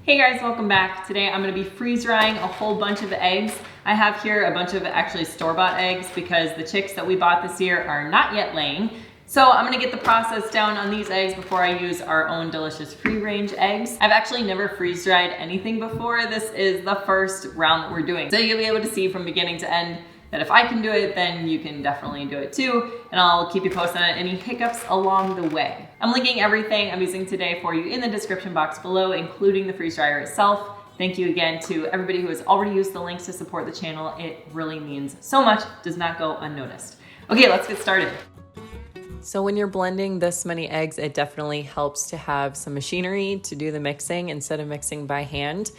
Hey guys, welcome back. Today I'm going to be freeze drying a whole bunch of eggs. I have here a bunch of actually store-bought eggs because the chicks that we bought this year are not yet laying. So I'm going to get the process down on these eggs before I use our own delicious free-range eggs. I've actually never freeze dried anything before. This is the first round that we're doing. So you'll be able to see from beginning to end that if I can do it, then you can definitely do it too. And I'll keep you posted on any hiccups along the way. I'm linking everything I'm using today for you in the description box below, including the freeze dryer itself. Thank you again to everybody who has already used the links to support the channel. It really means so much, does not go unnoticed. Okay, let's get started. So when you're blending this many eggs, it definitely helps to have some machinery to do the mixing instead of mixing by hand.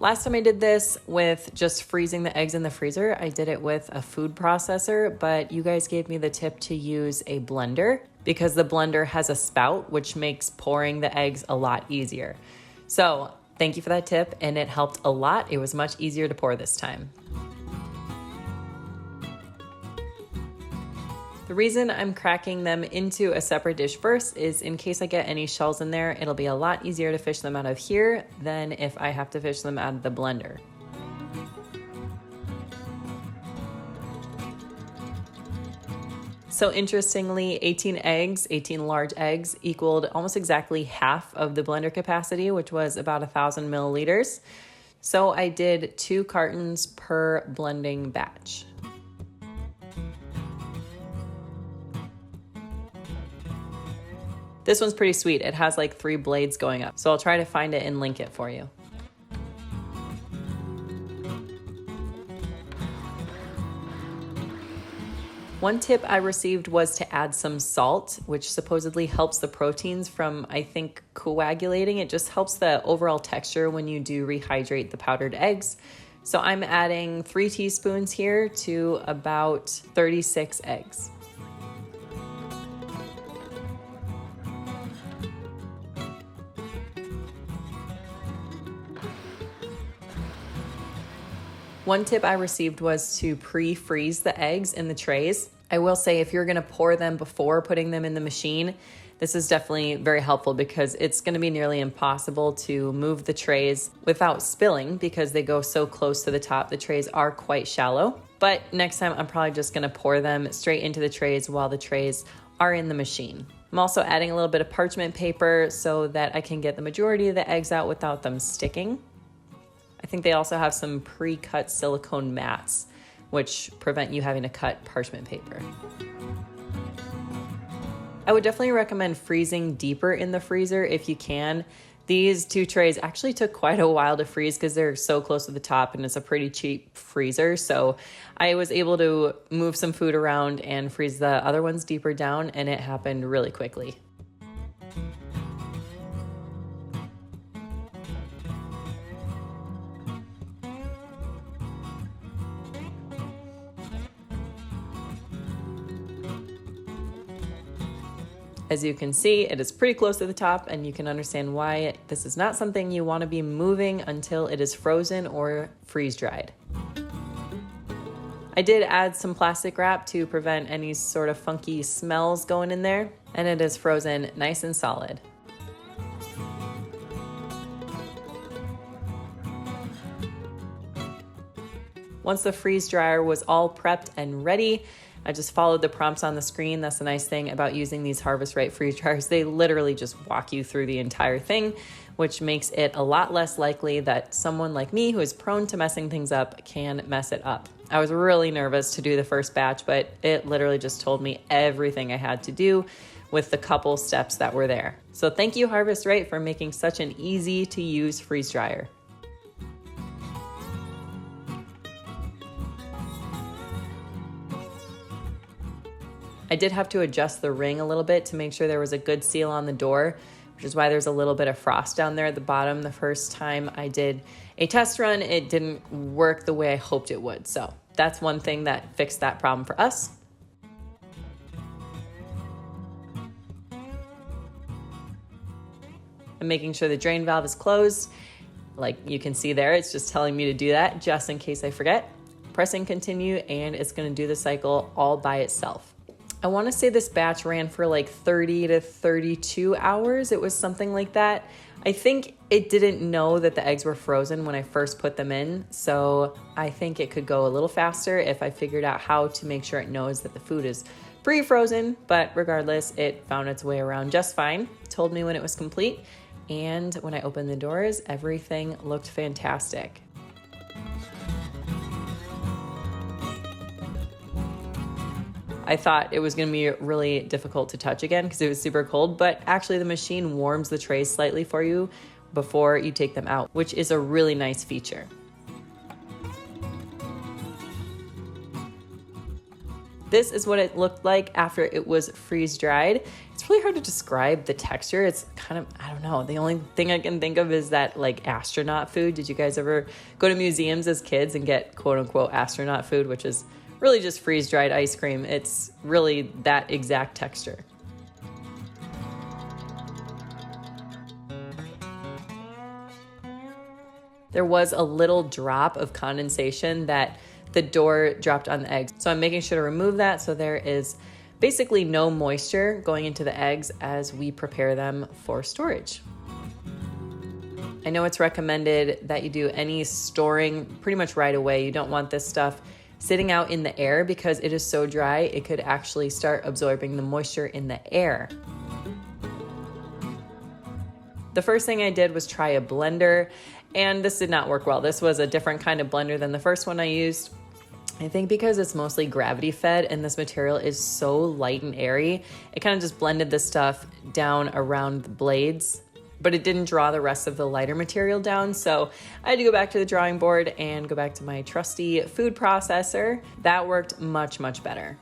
Last time I did this with just freezing the eggs in the freezer, I did it with a food processor, but you guys gave me the tip to use a blender because the blender has a spout, which makes pouring the eggs a lot easier. So thank you for that tip, and it helped a lot. It was much easier to pour this time. The reason I'm cracking them into a separate dish first is in case I get any shells in there, it'll be a lot easier to fish them out of here than if I have to fish them out of the blender. So interestingly, 18 large eggs equaled almost exactly half of the blender capacity, which was about 1,000 milliliters. So I did 2 cartons per blending batch. This one's pretty sweet. It has like 3 blades going up. So I'll try to find it and link it for you. One tip I received was to add some salt, which supposedly helps the proteins from, I think, coagulating. It just helps the overall texture when you do rehydrate the powdered eggs. So I'm adding 3 teaspoons here to about 36 eggs. One tip I received was to pre-freeze the eggs in the trays. I will say if you're gonna pour them before putting them in the machine, this is definitely very helpful because it's gonna be nearly impossible to move the trays without spilling because they go so close to the top. The trays are quite shallow, but next time I'm probably just gonna pour them straight into the trays while the trays are in the machine. I'm also adding a little bit of parchment paper so that I can get the majority of the eggs out without them sticking. I think they also have some pre-cut silicone mats, which prevent you having to cut parchment paper. I would definitely recommend freezing deeper in the freezer if you can. These 2 trays actually took quite a while to freeze because they're so close to the top and it's a pretty cheap freezer. So I was able to move some food around and freeze the other ones deeper down, and it happened really quickly. As you can see, it is pretty close to the top, and you can understand why this is not something you want to be moving until it is frozen or freeze dried. I did add some plastic wrap to prevent any sort of funky smells going in there, and it is frozen nice and solid. Once the freeze dryer was all prepped and ready, I just followed the prompts on the screen. That's the nice thing about using these Harvest Right freeze dryers. They literally just walk you through the entire thing, which makes it a lot less likely that someone like me who is prone to messing things up can mess it up. I was really nervous to do the first batch, but it literally just told me everything I had to do with the couple steps that were there. So thank you, Harvest Right, for making such an easy to use freeze dryer. I did have to adjust the ring a little bit to make sure there was a good seal on the door, which is why there's a little bit of frost down there at the bottom. The first time I did a test run, it didn't work the way I hoped it would. So that's one thing that fixed that problem for us. I'm making sure the drain valve is closed. Like you can see there, it's just telling me to do that just in case I forget. Pressing continue, and it's gonna do the cycle all by itself. I want to say this batch ran for like 30 to 32 hours. It was something like that. I think it didn't know that the eggs were frozen when I first put them in, so I think it could go a little faster if I figured out how to make sure it knows that the food is pre-frozen, but regardless, it found its way around just fine, told me when it was complete, and when I opened the doors, everything looked fantastic. I thought it was gonna be really difficult to touch again because it was super cold, but actually the machine warms the trays slightly for you before you take them out, which is a really nice feature. This is what it looked like after it was freeze dried. It's really hard to describe the texture. It's kind of, I don't know. The only thing I can think of is that like astronaut food. Did you guys ever go to museums as kids and get quote unquote astronaut food, which is really just freeze dried ice cream? It's really that exact texture. There was a little drop of condensation that the door dropped on the eggs. So I'm making sure to remove that so there is basically no moisture going into the eggs as we prepare them for storage. I know it's recommended that you do any storing pretty much right away. You don't want this stuff sitting out in the air because it is so dry, it could actually start absorbing the moisture in the air. The first thing I did was try a blender, and this did not work well. This was a different kind of blender than the first one I used. I think because it's mostly gravity fed and this material is so light and airy, it kind of just blended the stuff down around the blades, but it didn't draw the rest of the lighter material down. So I had to go back to the drawing board and go back to my trusty food processor. That worked much, much better.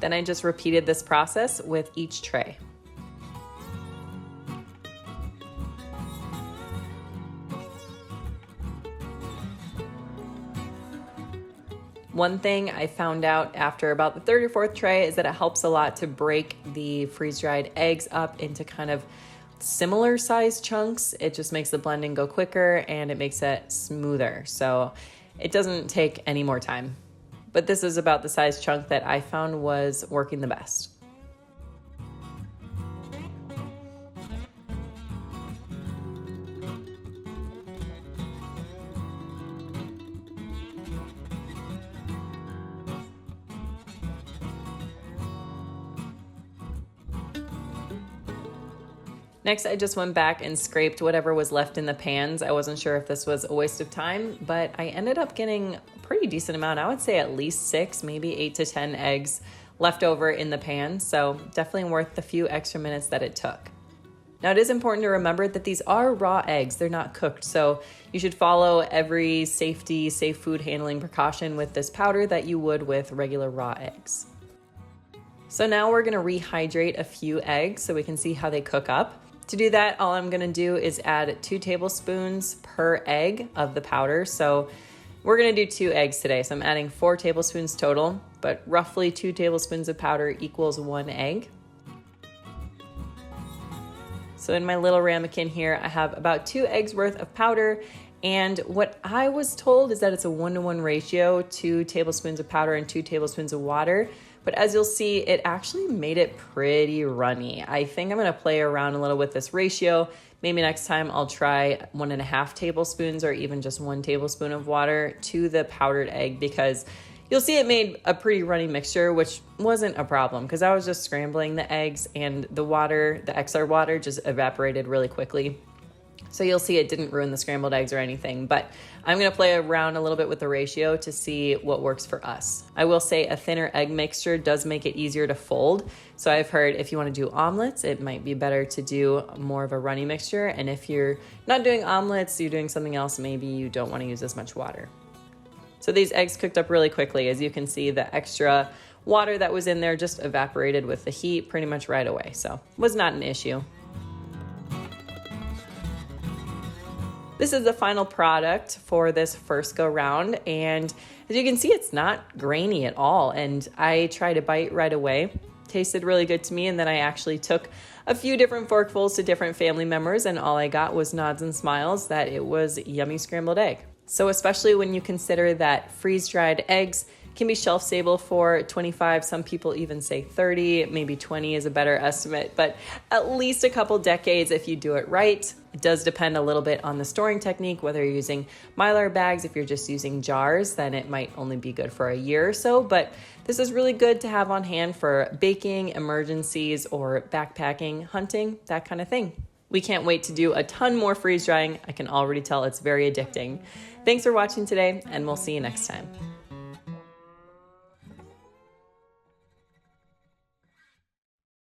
Then I just repeated this process with each tray. One thing I found out after about the third or fourth tray is that it helps a lot to break the freeze-dried eggs up into kind of similar size chunks. It just makes the blending go quicker and it makes it smoother. So it doesn't take any more time. But this is about the size chunk that I found was working the best. Next, I just went back and scraped whatever was left in the pans. I wasn't sure if this was a waste of time, but I ended up getting a pretty decent amount. I would say at least 6, maybe 8 to 10 eggs left over in the pan. So definitely worth the few extra minutes that it took. Now it is important to remember that these are raw eggs. They're not cooked. So you should follow every safe food handling precaution with this powder that you would with regular raw eggs. So now we're gonna rehydrate a few eggs so we can see how they cook up. To do that, all I'm gonna do is add 2 tablespoons per egg of the powder. So we're gonna do 2 eggs today. So I'm adding 4 tablespoons total, but roughly 2 tablespoons of powder equals 1 egg. So in my little ramekin here, I have about 2 eggs worth of powder. And what I was told is that it's a 1-to-1 ratio, 2 tablespoons of powder and 2 tablespoons of water. But as you'll see, it actually made it pretty runny. I think I'm gonna play around a little with this ratio. Maybe next time I'll try 1.5 tablespoons or even just 1 tablespoon of water to the powdered egg, because you'll see it made a pretty runny mixture, which wasn't a problem because I was just scrambling the eggs and the water, the extra water just evaporated really quickly. So you'll see it didn't ruin the scrambled eggs or anything, but I'm gonna play around a little bit with the ratio to see what works for us. I will say a thinner egg mixture does make it easier to fold. So I've heard if you wanna do omelets, it might be better to do more of a runny mixture. And if you're not doing omelets, you're doing something else, maybe you don't wanna use as much water. So these eggs cooked up really quickly. As you can see, the extra water that was in there just evaporated with the heat pretty much right away. So it was not an issue. This is the final product for this first go round, and as you can see, it's not grainy at all, and I tried a bite right away. Tasted really good to me, and then I actually took a few different forkfuls to different family members, and all I got was nods and smiles that it was yummy scrambled egg. So especially when you consider that freeze-dried eggs can be shelf stable for 25, some people even say 30, maybe 20 is a better estimate, but at least a couple decades if you do it right. It does depend a little bit on the storing technique, whether you're using Mylar bags. If you're just using jars, then it might only be good for a year or so, but this is really good to have on hand for baking, emergencies, or backpacking, hunting, that kind of thing. We can't wait to do a ton more freeze drying. I can already tell it's very addicting. Thanks for watching today, and we'll see you next time.